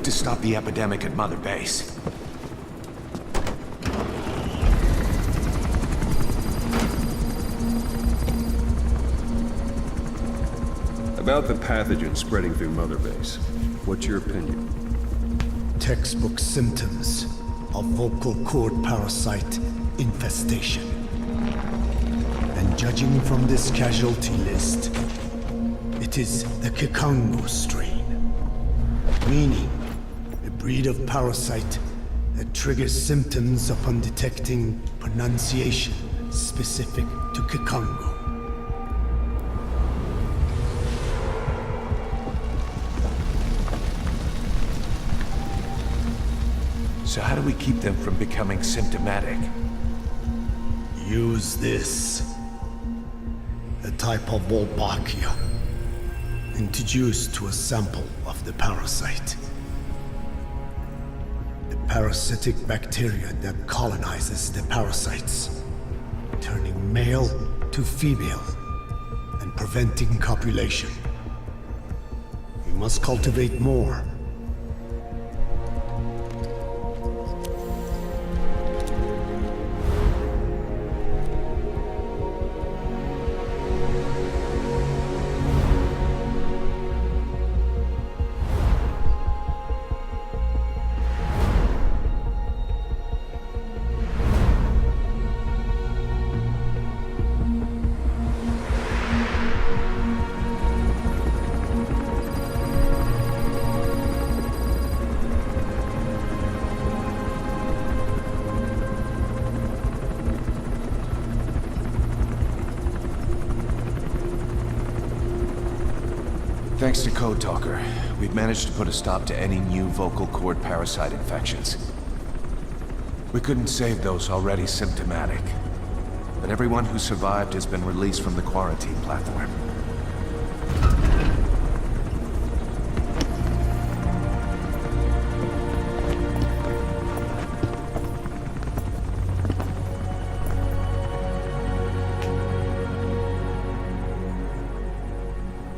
to stop the epidemic at Mother Base. About the pathogen spreading through Mother Base, what's your opinion? Textbook symptoms of vocal cord parasite infestation. And judging from this casualty list, it is the Kikongo strain. Meaning, a breed of parasite that triggers symptoms upon detecting pronunciation specific to Kikongo. So how do we keep them from becoming symptomatic? Use this. A type of Wolbachia. Introduced to a sample of the parasite. The parasitic bacteria that colonizes the parasites, turning male to female and preventing copulation. We must cultivate more. Thanks to Code Talker, we've managed to put a stop to any new vocal cord parasite infections. We couldn't save those already symptomatic, but everyone who survived has been released from the quarantine platform.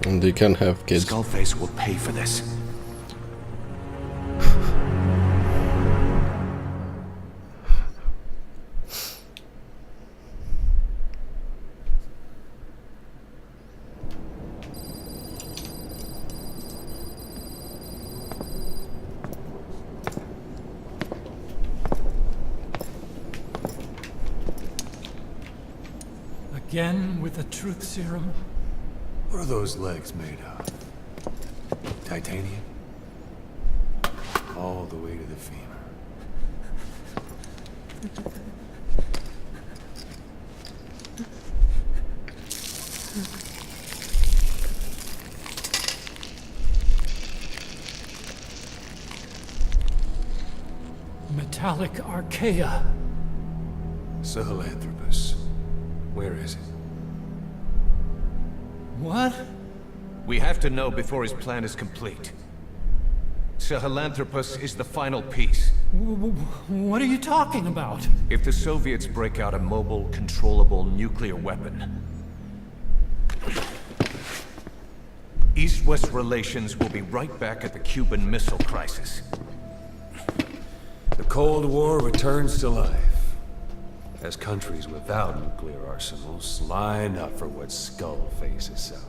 And they can have kids. Skullface will pay for this. Again with the truth serum? What are those legs made of? Titanium? All the way to the femur. Metallic archaea. Sahelanthropus. Where is it? What? We have to know before his plan is complete. Sahelanthropus is the final piece. What are you talking about? If the Soviets break out a mobile, controllable nuclear weapon, East-West relations will be right back at the Cuban Missile Crisis. The Cold War returns to life. As countries without nuclear arsenals line up for what Skullface is selling.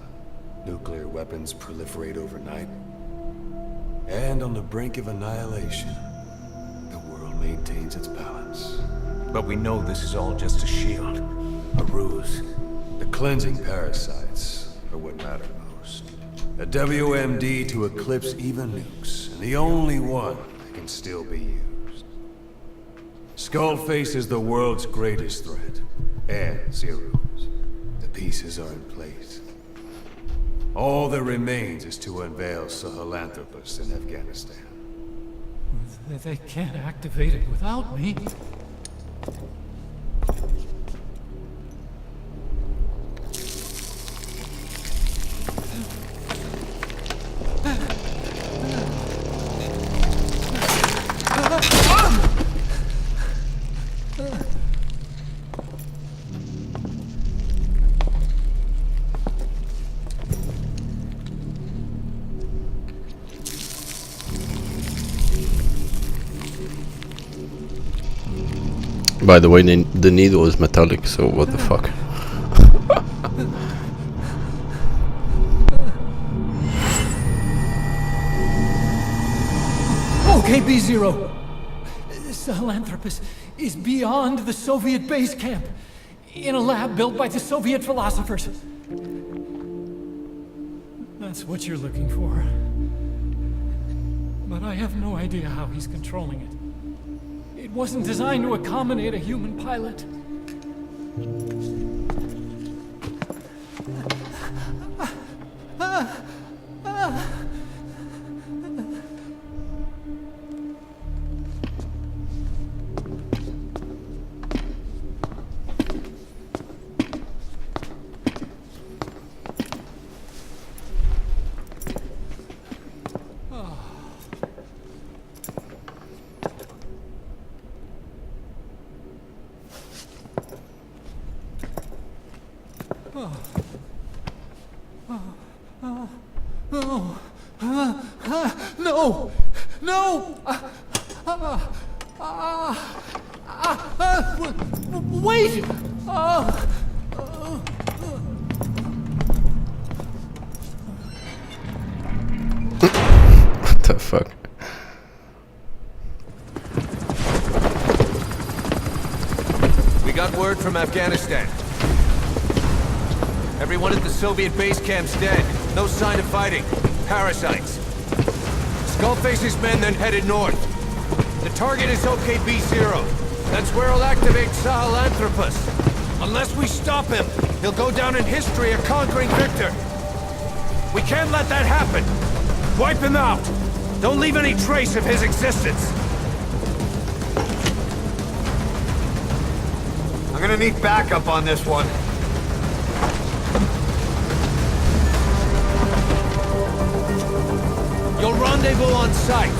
Nuclear weapons proliferate overnight. And on the brink of annihilation, the world maintains its balance. But we know this is all just a shield, a ruse. The cleansing parasites are what matter most. A WMD to eclipse even nukes, and the only one that can still be used. Skullface is the world's greatest threat, and Zero's. The pieces are in place. All that remains is to unveil Sahelanthropus in Afghanistan. They can't activate it without me. By the way, the needle is metallic, so what the fuck? Okay, B-Zero. Sahelanthropus is beyond the Soviet base camp, in a lab built by the Soviet philosophers. That's what you're looking for. But I have no idea how he's controlling it. It wasn't designed to accommodate a human pilot. No! No! Wait! What the fuck? We got word from Afghanistan. Everyone at the Soviet base camp's dead. No sign of fighting. Parasites. Skullface's men then headed north. The target is OKB-0. That's where he'll activate Sahelanthropus. Unless we stop him, he'll go down in history a conquering victor. We can't let that happen. Wipe him out. Don't leave any trace of his existence. I'm gonna need backup on this one. You'll rendezvous on site.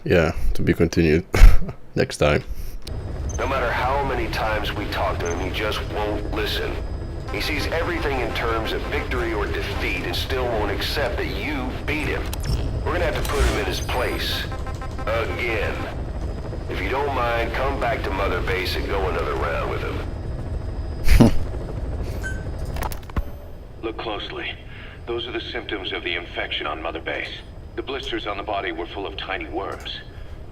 Yeah, to be continued next time. No matter how many times we talk to him, he just won't listen. He sees everything in terms of victory or defeat and still won't accept that you beat him. We're gonna have to put him in his place. Again. If you don't mind, come back to Mother Base and go another round with him. Look closely. Those are the symptoms of the infection on Mother Base. The blisters on the body were full of tiny worms.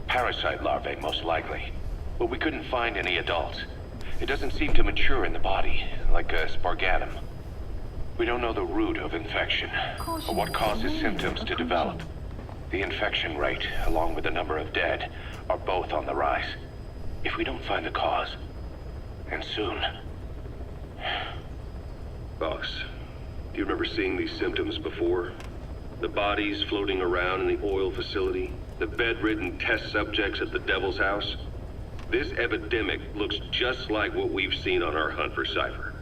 Parasite larvae, most likely. But we couldn't find any adults. It doesn't seem to mature in the body, like a spargatum. We don't know the root of infection, or what causes symptoms to develop. The infection rate, along with the number of dead, are both on the rise. If we don't find the cause, and soon... Boss, do you remember seeing these symptoms before? The bodies floating around in the oil facility, the bedridden test subjects at the Devil's House. This epidemic looks just like what we've seen on our hunt for Cypher.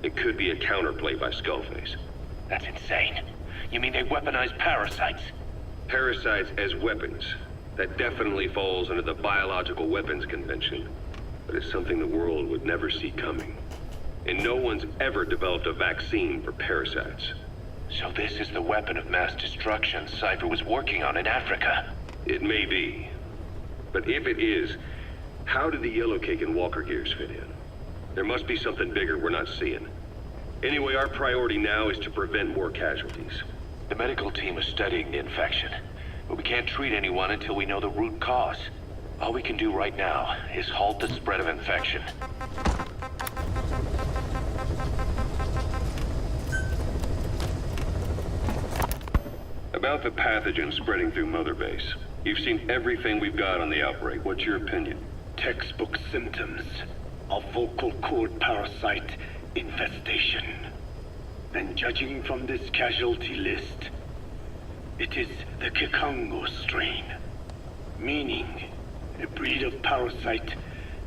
It could be a counterplay by Skullface. That's insane. You mean they weaponize parasites? Parasites as weapons. That definitely falls under the Biological Weapons Convention, but it's something the world would never see coming. And no one's ever developed a vaccine for parasites. So this is the weapon of mass destruction Cypher was working on in Africa. It may be. But if it is, how did the Yellowcake and Walker Gears fit in? There must be something bigger we're not seeing. Anyway, our priority now is to prevent more casualties. The medical team is studying the infection, but we can't treat anyone until we know the root cause. All we can do right now is halt the spread of infection. About the pathogen spreading through Mother Base. You've seen everything we've got on the outbreak. What's your opinion? Textbook symptoms of vocal cord parasite infestation. And judging from this casualty list, it is the Kikongo strain, meaning a breed of parasite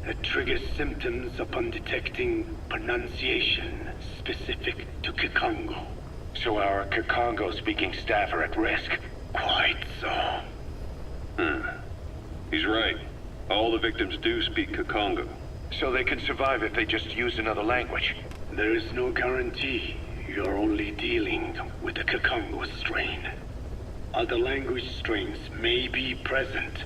It triggers symptoms upon detecting pronunciation specific to Kikongo. So our Kikongo-speaking staff are at risk? Quite so. He's right. All the victims do speak Kikongo. So they can survive if they just use another language? There is no guarantee. You're only dealing with the Kikongo strain. Other language strains may be present.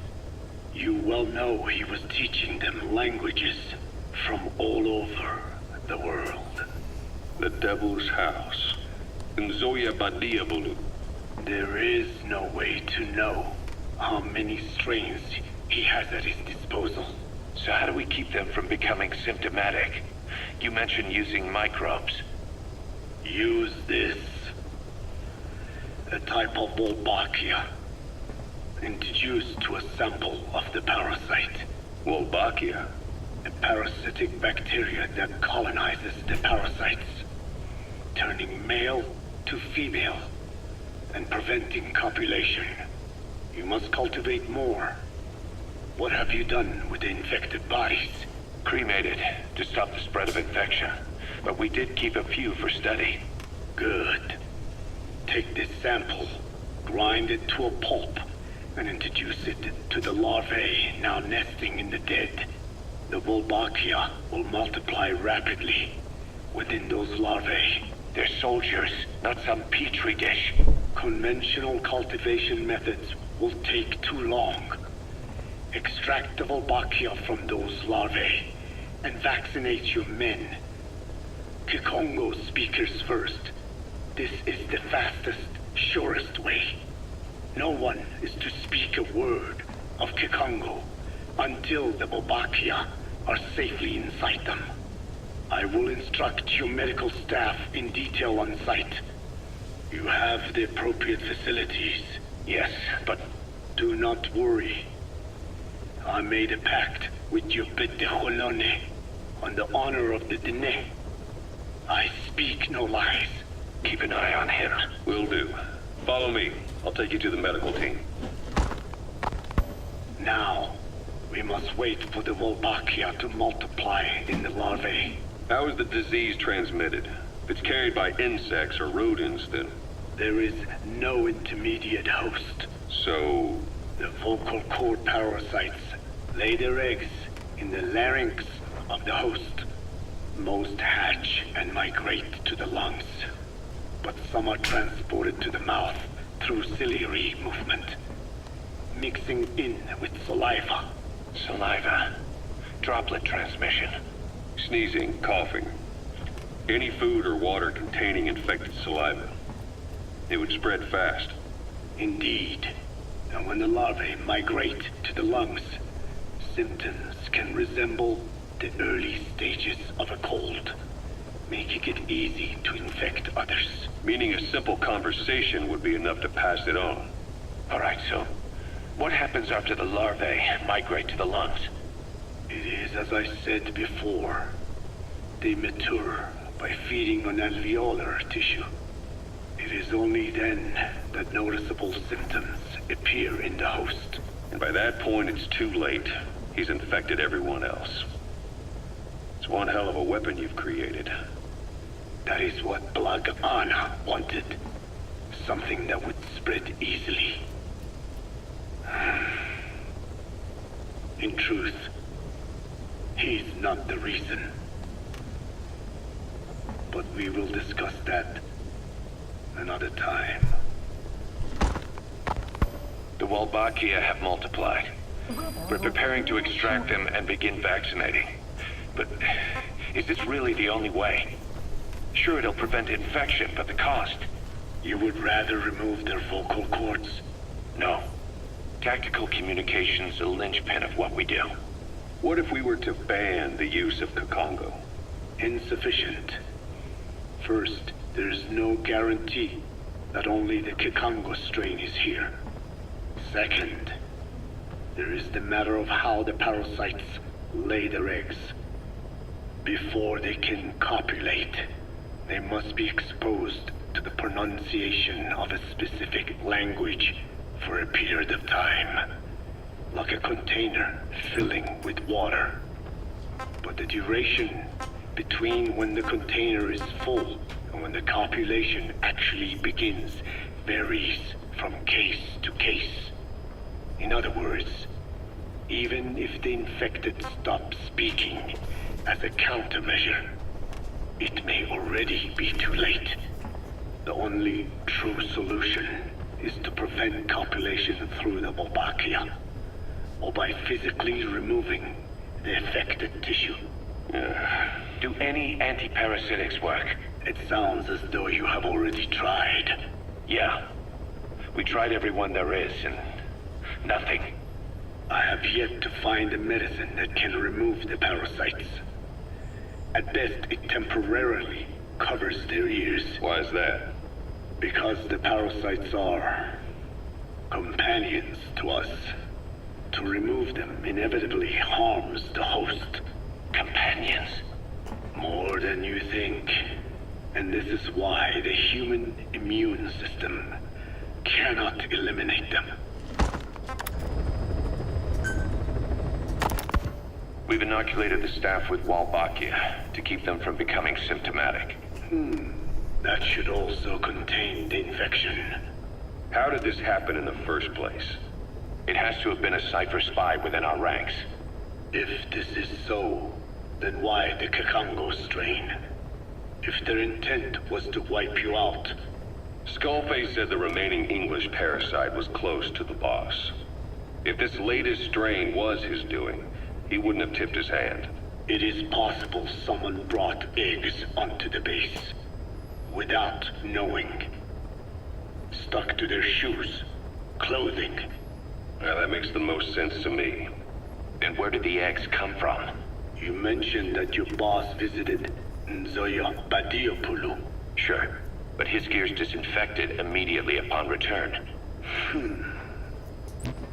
You well know he was teaching them languages from all over the world. The Devil's House. Nzoya Badia Bulu. There is no way to know how many strains he has at his disposal. So how do we keep them from becoming symptomatic? You mentioned using microbes. Use this. A type of Wolbachia. Introduced to a sample of the parasite. Wolbachia? A parasitic bacteria that colonizes the parasites, turning male to female and preventing copulation. You must cultivate more. What have you done with the infected bodies? Cremated to stop the spread of infection. But we did keep a few for study. Good. Take this sample, grind it to a pulp, and introduce it to the larvae now nesting in the dead. The Wolbachia will multiply rapidly within those larvae. They're soldiers, not some petri dish. Conventional cultivation methods will take too long. Extract the Wolbachia from those larvae and vaccinate your men. Kikongo speakers first. This is the fastest, surest way. No one is to speak a word of Kikongo until the Wolbachia are safely inside them. I will instruct your medical staff in detail on site. You have the appropriate facilities. Yes, but do not worry. I made a pact with your Bete Holone on the honor of the Dene. I speak no lies. Keep an eye on him. Will do. Follow me. I'll take you to the medical team. Now, we must wait for the Wolbachia to multiply in the larvae. How is the disease transmitted? If it's carried by insects or rodents, then... There is no intermediate host. So... The vocal cord parasites lay their eggs in the larynx of the host. Most hatch and migrate to the lungs, but some are transported to the mouth through ciliary movement, mixing in with saliva. Saliva. Droplet transmission. Sneezing, coughing. Any food or water containing infected saliva. It would spread fast. Indeed. And when the larvae migrate to the lungs, symptoms can resemble the early stages of a cold, making it easy to infect others. Meaning a simple conversation would be enough to pass it on. All right, so what happens after the larvae migrate to the lungs? It is as I said before. They mature by feeding on alveolar tissue. It is only then that noticeable symptoms appear in the host. And by that point, it's too late. He's infected everyone else. It's one hell of a weapon you've created. That is what Blag Ana wanted. Something that would spread easily. In truth, he's not the reason. But we will discuss that another time. The Wolbachia have multiplied. We're preparing to extract them and begin vaccinating. But is this really the only way? Sure, it'll prevent infection, but the cost? You would rather remove their vocal cords? No. Tactical communication's the linchpin of what we do. What if we were to ban the use of Kikongo? Insufficient. First, there's no guarantee that only the Kikongo strain is here. Second, there is the matter of how the parasites lay their eggs. Before they can copulate, they must be exposed to the pronunciation of a specific language for a period of time, like a container filling with water. but the duration between when the container is full and when the copulation actually begins varies from case to case. In other words, even if the infected stop speaking as a countermeasure, it may already be too late. The only true solution is to prevent copulation through the Wolbachia, or by physically removing the affected tissue. Do any anti-parasitics work? It sounds as though you have already tried. Yeah. We tried every one there is, and nothing. I have yet to find a medicine that can remove the parasites. At best, it temporarily covers their ears. Why is that? Because the parasites are companions to us. To remove them inevitably harms the host. Companions? More than you think. And this is why the human immune system cannot eliminate them. We've inoculated the staff with Wolbachia to keep them from becoming symptomatic. That should also contain the infection. How did this happen in the first place? It has to have been a Cypher spy within our ranks. If this is so, then why the Kakongo strain? If their intent was to wipe you out. Skullface said the remaining English parasite was close to the boss. If this latest strain was his doing, he wouldn't have tipped his hand. It is possible someone brought eggs onto the base without knowing. Stuck to their shoes, clothing. Now that makes the most sense to me. And where did the eggs come from? You mentioned that your boss visited Nzoya Badiopulu. Sure, but his gear's disinfected immediately upon return.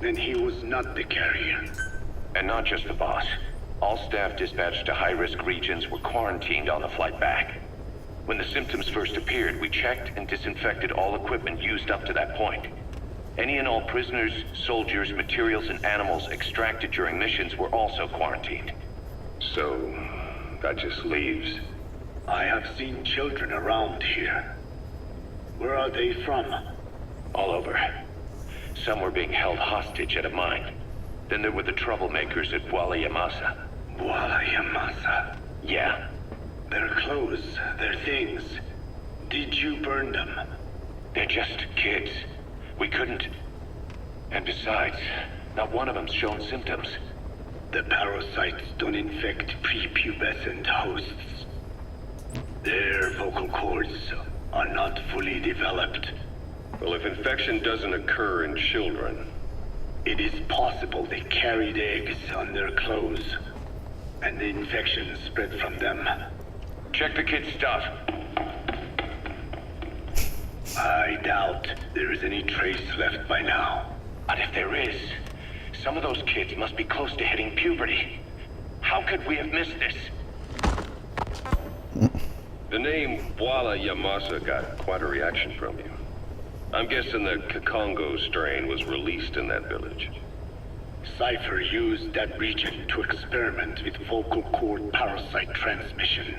Then he was not the carrier. And not just the boss. All staff dispatched to high-risk regions were quarantined on the flight back. When the symptoms first appeared, we checked and disinfected all equipment used up to that point. Any and all prisoners, soldiers, materials, and animals extracted during missions were also quarantined. So, that just leaves... I have seen children around here. Where are they from? All over. Some were being held hostage at a mine. Then there were the troublemakers at Bwala Yamasa. Bwala Yamasa? Yeah. Their clothes, their things. Did you burn them? They're just kids. We couldn't... And besides, not one of them's shown symptoms. The parasites don't infect prepubescent hosts. Their vocal cords are not fully developed. Well, if infection doesn't occur in children... It is possible they carried eggs on their clothes, and the infection spread from them. Check the kid's stuff. I doubt there is any trace left by now. But if there is, some of those kids must be close to hitting puberty. How could we have missed this? The name Bwala Yamasa got quite a reaction from you. I'm guessing the Kakongo strain was released in that village. Cypher used that region to experiment with vocal cord parasite transmission.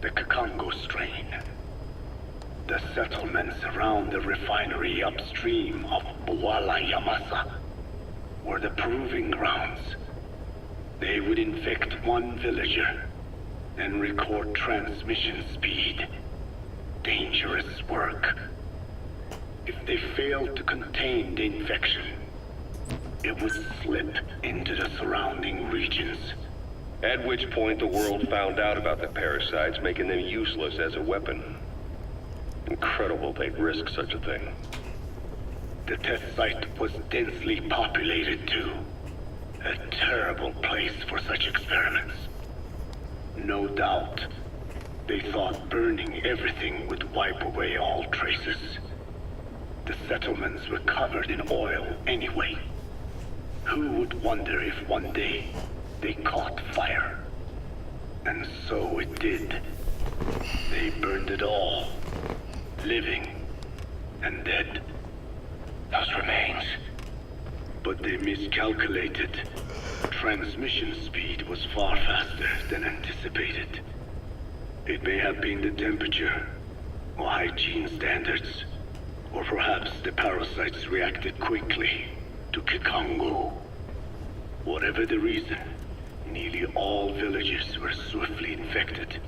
The Kakongo strain. The settlements around the refinery upstream of Bwala Yamasa were the proving grounds. They would infect one villager, then record transmission speed. Dangerous work. If they failed to contain the infection, it would slip into the surrounding regions. At which point the world found out about the parasites, making them useless as a weapon. Incredible they'd risk such a thing. The test site was densely populated too. A terrible place for such experiments. No doubt, they thought burning everything would wipe away all traces. The settlements were covered in oil anyway. Who would wonder if one day they caught fire? And so it did. They burned it all. Living and dead. Those remains. But they miscalculated. transmission speed was far faster than anticipated. It may have been the temperature, or hygiene standards, or perhaps the parasites reacted quickly to Kikongo. Whatever the reason, nearly all villages were swiftly infected,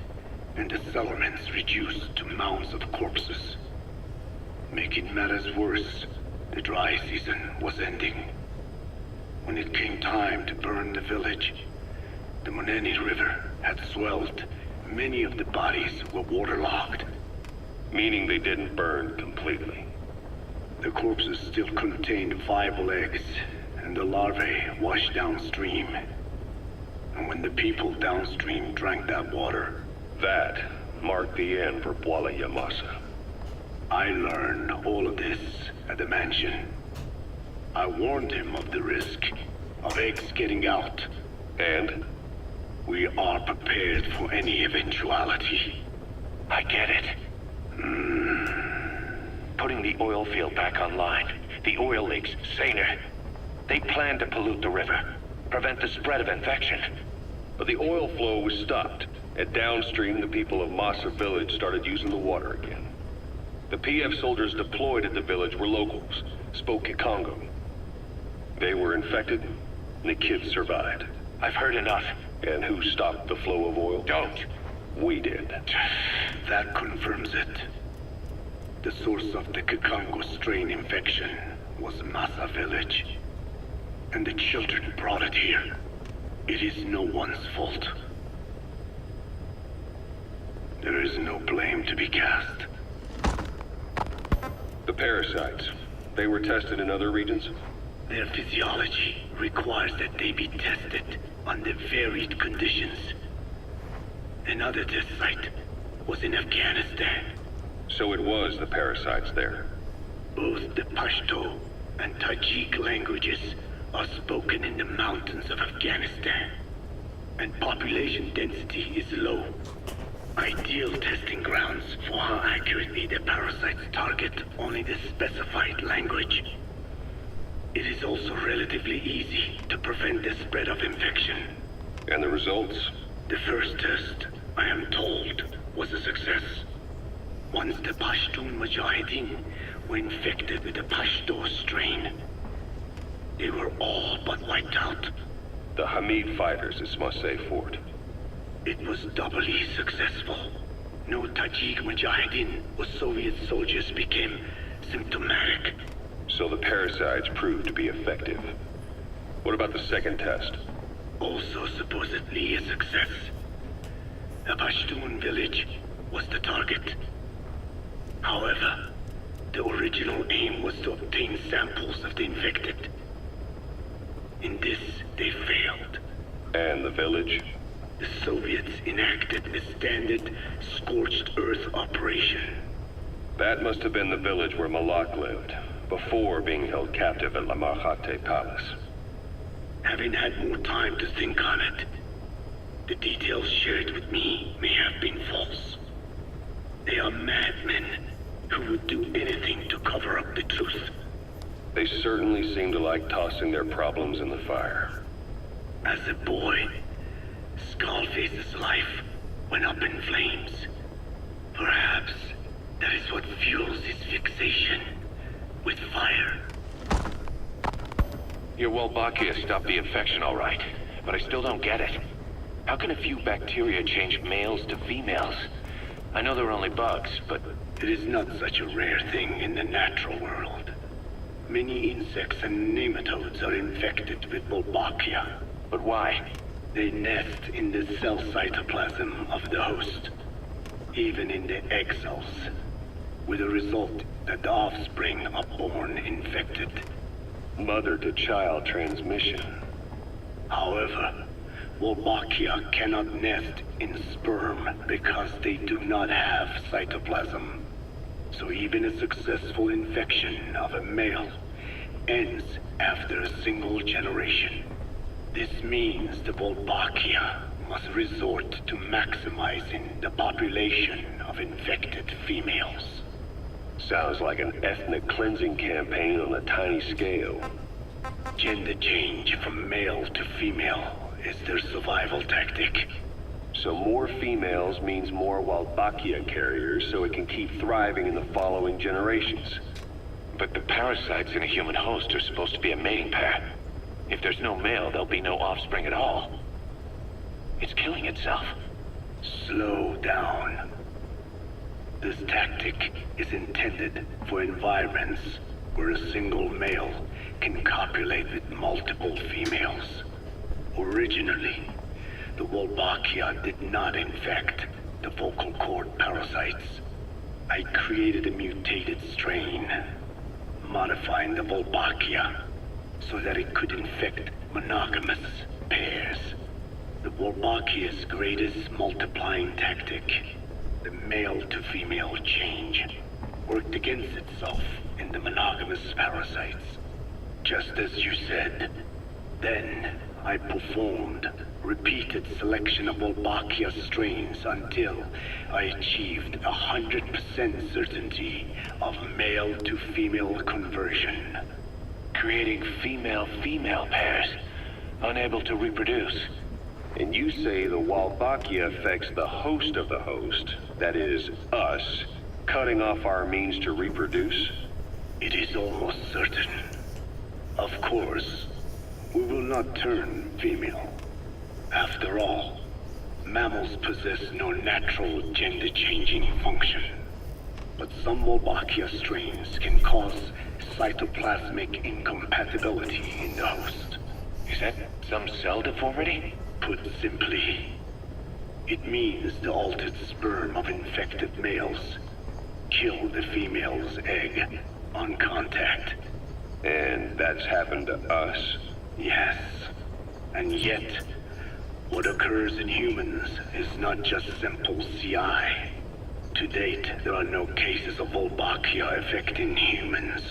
and the settlements reduced to mounds of corpses. Making matters worse, the dry season was ending. When it came time to burn the village, the Moneni River had swelled. Many of the bodies were waterlogged. Meaning they didn't burn completely. The corpses still contained viable eggs, and the larvae washed downstream. And when the people downstream drank that water, That marked the end for Bwala Yamasa. I learned all of this at the mansion. I warned him of the risk of eggs getting out. And? We are prepared for any eventuality. I get it. Putting the oil field back online. The oil leaks, Saner. They plan to pollute the river. Prevent the spread of infection. But the oil flow was stopped, and downstream the people of Masa Village started using the water again. The PF soldiers deployed at the village were locals, spoke Kikongo. They were infected, and the kids survived. I've heard enough. And who stopped the flow of oil? Don't. We did. That confirms it. The source of the Kikongo strain infection was Masa Village. And the children brought it here. It is no one's fault. There is no blame to be cast. The parasites, they were tested in other regions? Their physiology requires that they be tested under varied conditions. Another test site was in Afghanistan. So it was the parasites there. Both the Pashto and Tajik languages are spoken in the mountains of Afghanistan, and population density is low. Ideal testing grounds for how accurately the parasites target only the specified language. It is also relatively easy to prevent the spread of infection. And the results? The first test, I am told, was a success. Once the Pashtun Mujahideen were infected with the Pashto strain, they were all but wiped out. The Hamid fighters at Smasei Fort. It was doubly successful. No Tajik Mujahideen or Soviet soldiers became symptomatic. So the parasites proved to be effective. What about the second test? Also supposedly a success. A Pashtun village was the target. However, the original aim was to obtain samples of the infected. In this, they failed. And the village? The Soviets enacted a standard scorched earth operation. That must have been the village where Malak lived, before being held captive at Lamarchate Palace. Having had more time to think on it, the details shared with me may have been false. They are madmen who would do anything to cover up the truth. They certainly seem to like tossing their problems in the fire. As a boy, Skullface's life went up in flames. Perhaps that is what fuels his fixation with fire. Your Wolbachia stopped the infection all right, but I still don't get it. How can a few bacteria change males to females? I know they're only bugs, but... It is not such a rare thing in the natural world. Many insects and nematodes are infected with Wolbachia. But why? They nest in the cell cytoplasm of the host, even in the egg cells, with the result that the offspring are born infected. Mother-to-child transmission. However, Wolbachia cannot nest in sperm because they do not have cytoplasm. So even a successful infection of a male ends after a single generation. This means the Wolbachia must resort to maximizing the population of infected females. Sounds like an ethnic cleansing campaign on a tiny scale. Gender change from male to female is their survival tactic. So more females means more Wolbachia carriers, so it can keep thriving in the following generations. But the parasites in a human host are supposed to be a mating pair. If there's no male, there'll be no offspring at all. It's killing itself. Slow down. This tactic is intended for environments where a single male can copulate with multiple females. Originally, the Wolbachia did not infect the vocal cord parasites. I created a mutated strain, modifying the Wolbachia so that it could infect monogamous pairs. The Wolbachia's greatest multiplying tactic, the male-to-female change, worked against itself in the monogamous parasites. Just as you said. Then, I performed repeated selection of Wolbachia strains until I achieved 100% certainty of male-to-female conversion. Creating female-female pairs, unable to reproduce. And you say the Wolbachia affects the host of the host, that is, us, cutting off our means to reproduce? It is almost certain. Of course, we will not turn female. After all, mammals possess no natural gender-changing function. But some Wolbachia strains can cause cytoplasmic incompatibility in the host. Is that some cell deformity? Put simply, it means the altered sperm of infected males kill the female's egg on contact. And that's happened to us? Yes. And yet, what occurs in humans is not just simple CI. To date, there are no cases of Wolbachia affecting humans.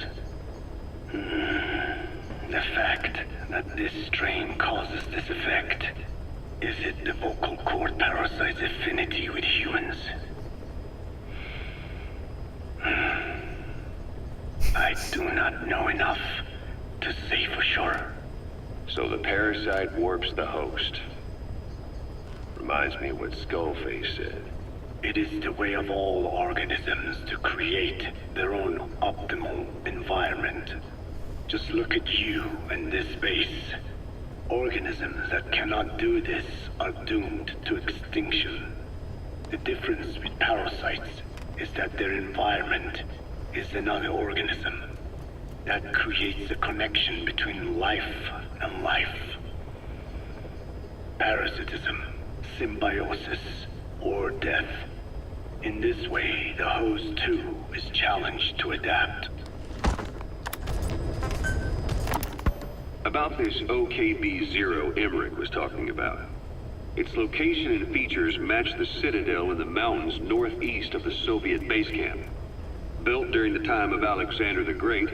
The fact that this strain causes this effect, is it the vocal cord parasite's affinity with humans? I do not know enough to say for sure. So the parasite warps the host. Reminds me of what Skullface said. It is the way of all organisms to create their own optimal environment. Just look at you and this base. Organisms that cannot do this are doomed to extinction. The difference with parasites is that their environment is another organism. That creates a connection between life and life. Parasitism, symbiosis, or death. In this way, the host too is challenged to adapt. About this OKB-0 Emmerich was talking about. Its location and features match the citadel in the mountains northeast of the Soviet base camp. Built during the time of Alexander the Great,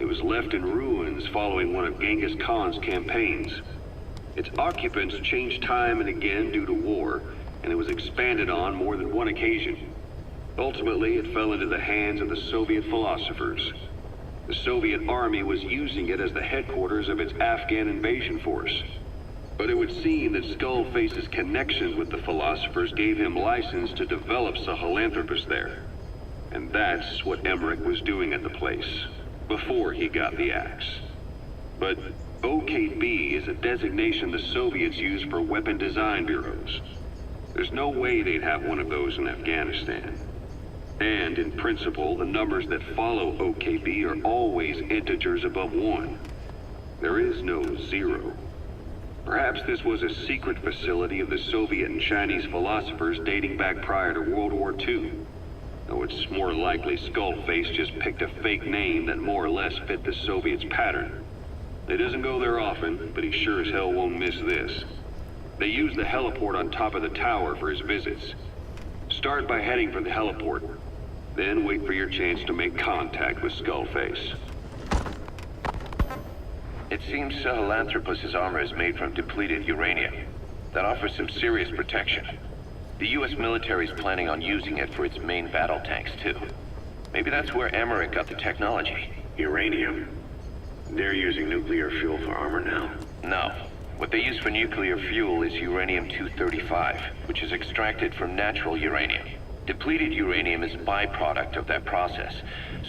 it was left in ruins following one of Genghis Khan's campaigns. Its occupants changed time and again due to war, and it was expanded on more than one occasion. Ultimately, it fell into the hands of the Soviet philosophers. The Soviet army was using it as the headquarters of its Afghan invasion force. But it would seem that Skullface's connection with the philosophers gave him license to develop Sahelanthropus there. And that's what Emmerich was doing at the place, before he got the axe. But OKB is a designation the Soviets use for weapon design bureaus. There's no way they'd have one of those in Afghanistan. And in principle, the numbers that follow OKB are always integers above 1. There is no 0. Perhaps this was a secret facility of the Soviet and Chinese philosophers dating back prior to World War II. Though it's more likely Skullface just picked a fake name that more or less fit the Soviets' pattern. He doesn't go there often, but he sure as hell won't miss this. They use the heliport on top of the tower for his visits. Start by heading for the heliport. Then wait for your chance to make contact with Skullface. It seems Sahelanthropus's armor is made from depleted uranium. That offers some serious protection. The US military is planning on using it for its main battle tanks, too. Maybe that's where Emmerich got the technology. Uranium. There you using nuclear fuel for armor now? No. What they use for nuclear fuel is uranium-235, which is extracted from natural uranium. Depleted uranium is a byproduct of that process.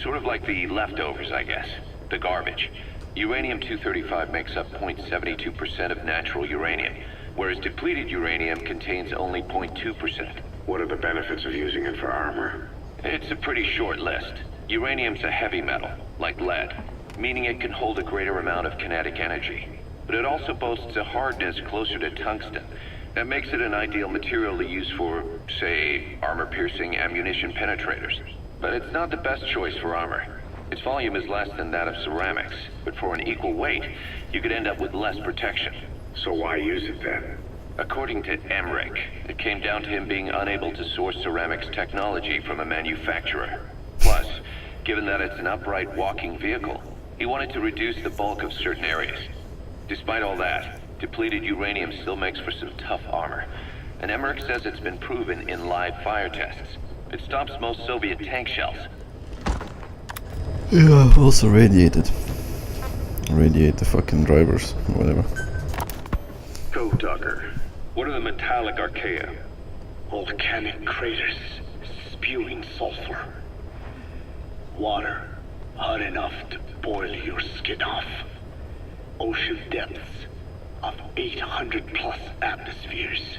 Sort of like the leftovers, I guess. The garbage. Uranium-235 makes up 0.72% of natural uranium, whereas depleted uranium contains only 0.2%. What are the benefits of using it for armor? It's a pretty short list. Uranium's a heavy metal, like lead, meaning it can hold a greater amount of kinetic energy. But it also boasts a hardness closer to tungsten. That makes it an ideal material to use for, say, armor-piercing ammunition penetrators. But it's not the best choice for armor. Its volume is less than that of ceramics, but for an equal weight, you could end up with less protection. So why use it then? According to Emmerich, it came down to him being unable to source ceramics technology from a manufacturer. Plus, given that it's an upright walking vehicle, he wanted to reduce the bulk of certain areas. Despite all that, depleted uranium still makes for some tough armor. And Emmerich says it's been proven in live fire tests. It stops most Soviet tank shells. Yeah, also radiated. Radiate the fucking drivers, or whatever. Code Talker, what are the metallic archaea? Volcanic craters spewing sulfur. Water hot enough to boil your skin off. Ocean depths of 800 plus atmospheres.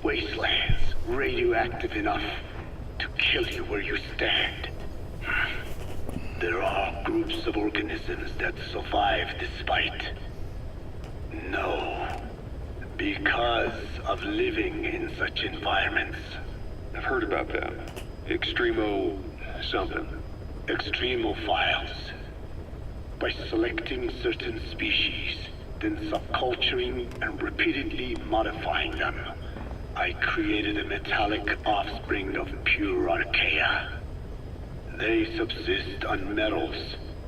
Wastelands radioactive enough to kill you where you stand. There are groups of organisms that survive despite. No. Because of living in such environments. I've heard about them. Extremo... something. Extremophiles. By selecting certain species, then subculturing and repeatedly modifying them, I created a metallic offspring of pure archaea. They subsist on metals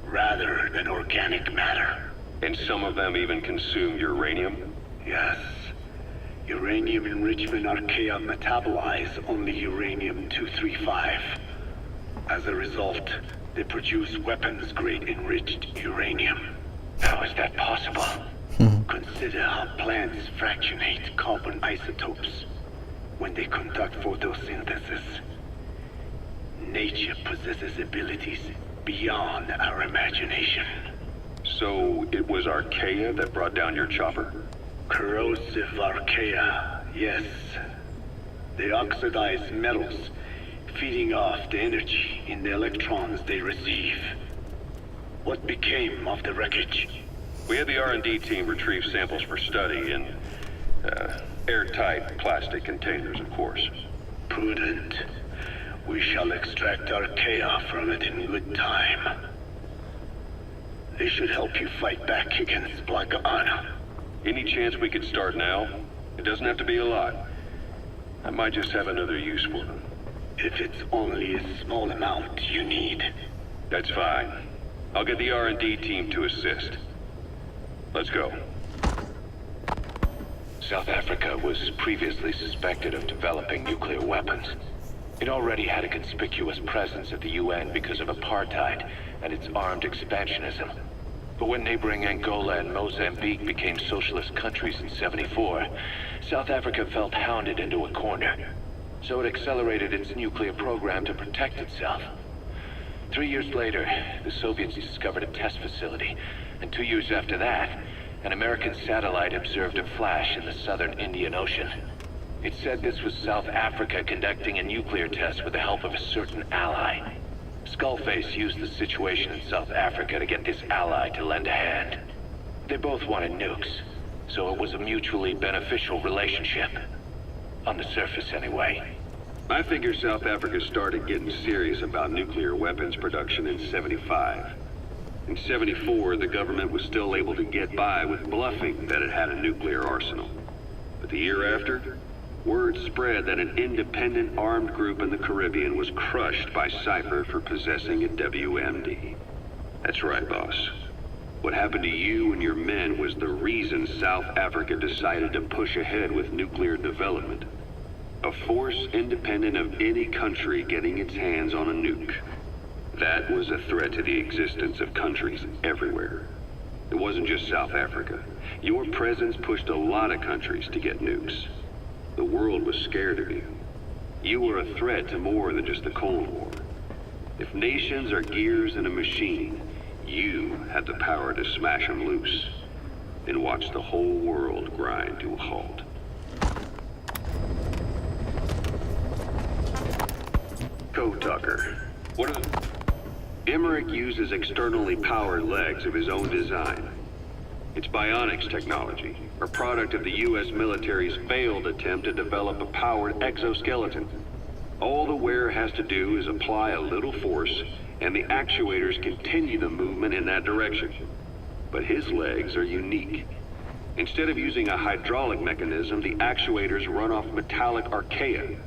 rather than organic matter. And some of them even consume uranium? Yes. Uranium enrichment archaea metabolize only uranium-235. As a result, they produce weapons-grade enriched uranium. How is that possible? Consider how plants fractionate carbon isotopes when they conduct photosynthesis. Nature possesses abilities beyond our imagination. So it was archaea that brought down your chopper? Corrosive archaea, yes. They oxidize metals, feeding off the energy in the electrons they receive. What became of the wreckage? We had the R&D team retrieve samples for study in airtight plastic containers, of course. Prudent. We shall extract archaea from it in good time. They should help you fight back against Black Anna. Any chance we could start now? It doesn't have to be a lot. I might just have another use for them. If it's only a small amount you need. That's fine. I'll get the R&D team to assist. Let's go. South Africa was previously suspected of developing nuclear weapons. It already had a conspicuous presence at the UN because of apartheid and its armed expansionism. But when neighboring Angola and Mozambique became socialist countries in '74, South Africa felt hounded into a corner. So it accelerated its nuclear program to protect itself. 3 years later, the Soviets discovered a test facility, and 2 years after that, an American satellite observed a flash in the southern Indian Ocean. It said this was South Africa conducting a nuclear test with the help of a certain ally. Skullface used the situation in South Africa to get this ally to lend a hand. They both wanted nukes, so it was a mutually beneficial relationship. On the surface, anyway. I figure South Africa started getting serious about nuclear weapons production in '75. In '74, the government was still able to get by with bluffing that it had a nuclear arsenal. But the year after, word spread that an independent armed group in the Caribbean was crushed by Cypher for possessing a WMD. That's right, boss. What happened to you and your men was the reason South Africa decided to push ahead with nuclear development. A force independent of any country getting its hands on a nuke. That was a threat to the existence of countries everywhere. It wasn't just South Africa. Your presence pushed a lot of countries to get nukes. The world was scared of you. You were a threat to more than just the Cold War. If nations are gears in a machine, you had the power to smash them loose and watch the whole world grind to a halt. Code Talker. What are the... Emmerich uses externally powered legs of his own design. It's bionics technology, a product of the U.S. military's failed attempt to develop a powered exoskeleton. All the wearer has to do is apply a little force, and the actuators continue the movement in that direction. But his legs are unique. Instead of using a hydraulic mechanism, the actuators run off metallic archaea.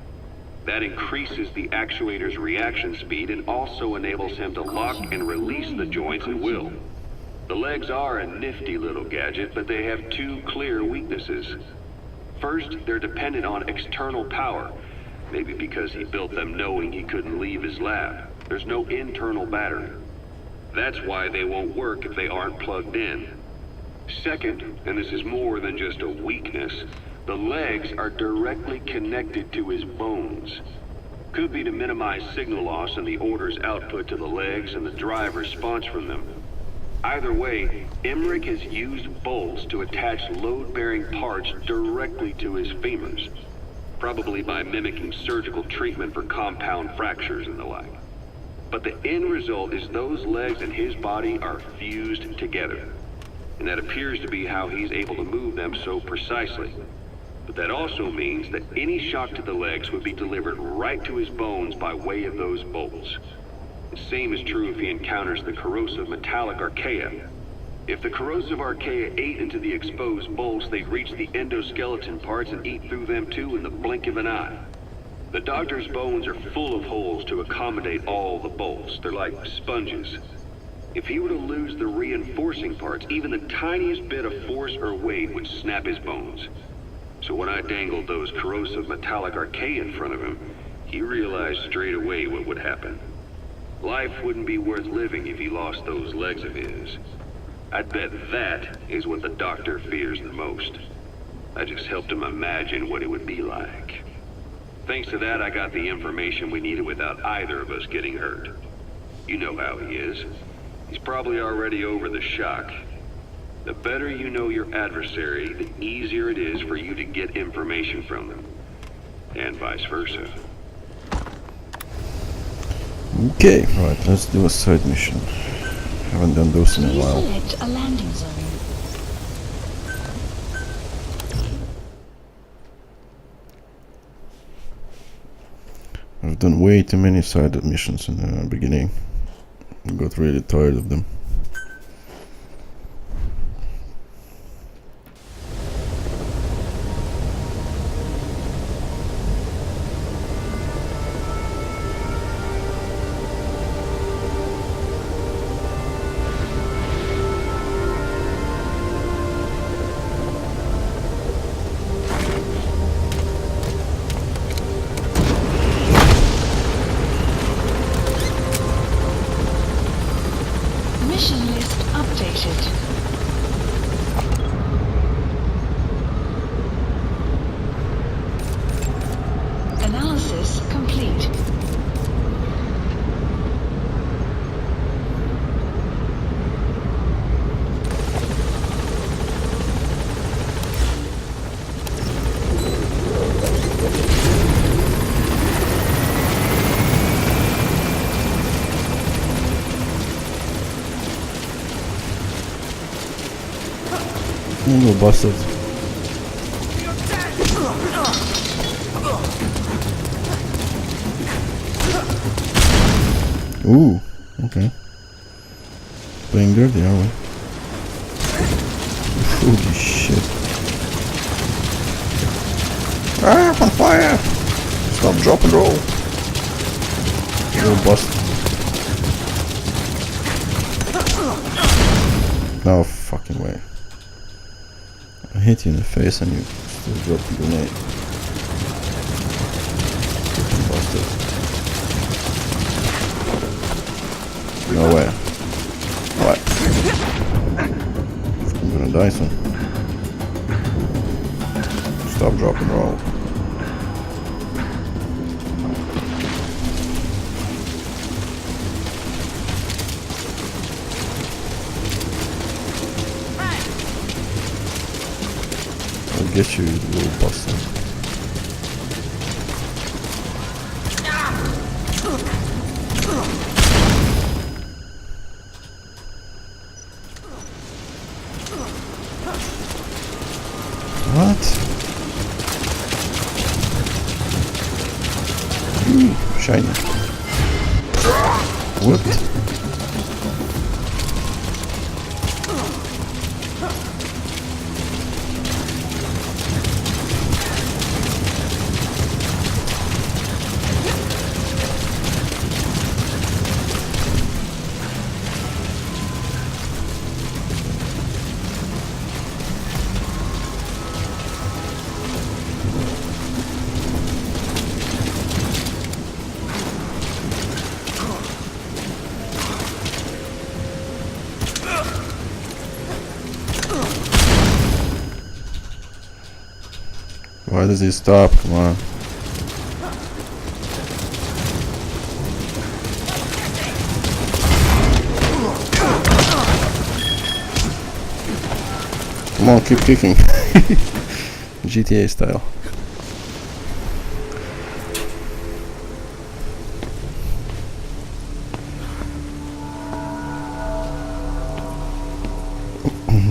That increases the actuator's reaction speed and also enables him to lock and release the joints at will. The legs are a nifty little gadget, but they have two clear weaknesses. First, they're dependent on external power, maybe because he built them knowing he couldn't leave his lab. There's no internal battery. That's why they won't work if they aren't plugged in. Second, and this is more than just a weakness, the legs are directly connected to his bones. Could be to minimize signal loss in the order's output to the legs and the drive response from them. Either way, Emmerich has used bolts to attach load-bearing parts directly to his femurs, probably by mimicking surgical treatment for compound fractures and the like. But the end result is those legs and his body are fused together, and that appears to be how he's able to move them so precisely. But that also means that any shock to the legs would be delivered right to his bones by way of those bolts. The same is true if he encounters the corrosive metallic archaea. If the corrosive archaea ate into the exposed bolts, they'd reach the endoskeleton parts and eat through them too in the blink of an eye. The doctor's bones are full of holes to accommodate all the bolts. They're like sponges. If he were to lose the reinforcing parts, even the tiniest bit of force or weight would snap his bones. So when I dangled those corrosive metallic archaea in front of him, he realized straight away what would happen. Life wouldn't be worth living if he lost those legs of his. I'd bet that is what the doctor fears the most. I just helped him imagine what it would be like. Thanks to that, I got the information we needed without either of us getting hurt. You know how he is. He's probably already over the shock. The better you know your adversary, the easier it is for you to get information from them. And vice versa. Okay, right, let's do a side mission. Haven't done those in a while. Select a landing zone. I've done way too many side missions in the beginning. I got really tired of them. Mission list updated. Analysis complete. No bastard. Ooh, okay. Playing dirty, are we? Holy shit. Ah, I'm on fire! Stop, drop and roll. You're a bust. No fucking way. I hit you in the face and you still drop the grenade. Fucking bastard. No way. Alright. Dyson. Stop, drop, and roll. I'll get you, you little bastard. What? Ooh, shiny. What? Why does he stop? Come on. Come on, keep kicking. GTA style.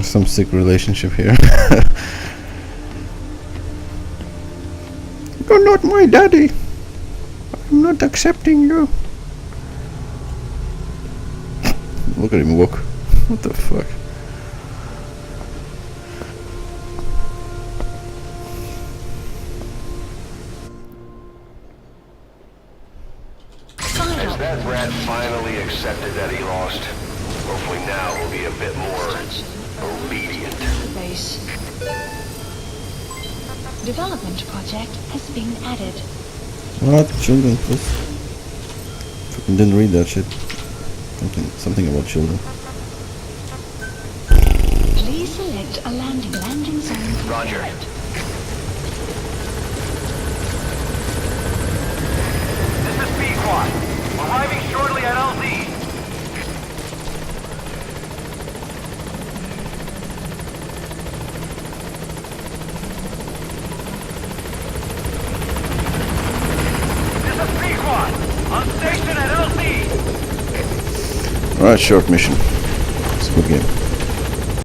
Some sick relationship here. You're not my daddy. I'm not accepting you. Look at him walk. What the fuck? As that rat finally accepted that he lost, hopefully now he'll be a bit more obedient. Base. Development project has been added. What? Children, please. Fucking didn't read that shit. Something about children. Please select a landing zone. Roger. This is Pequod. Arriving shortly at LZ. On station at LZ. Alright, short mission. It's a good game.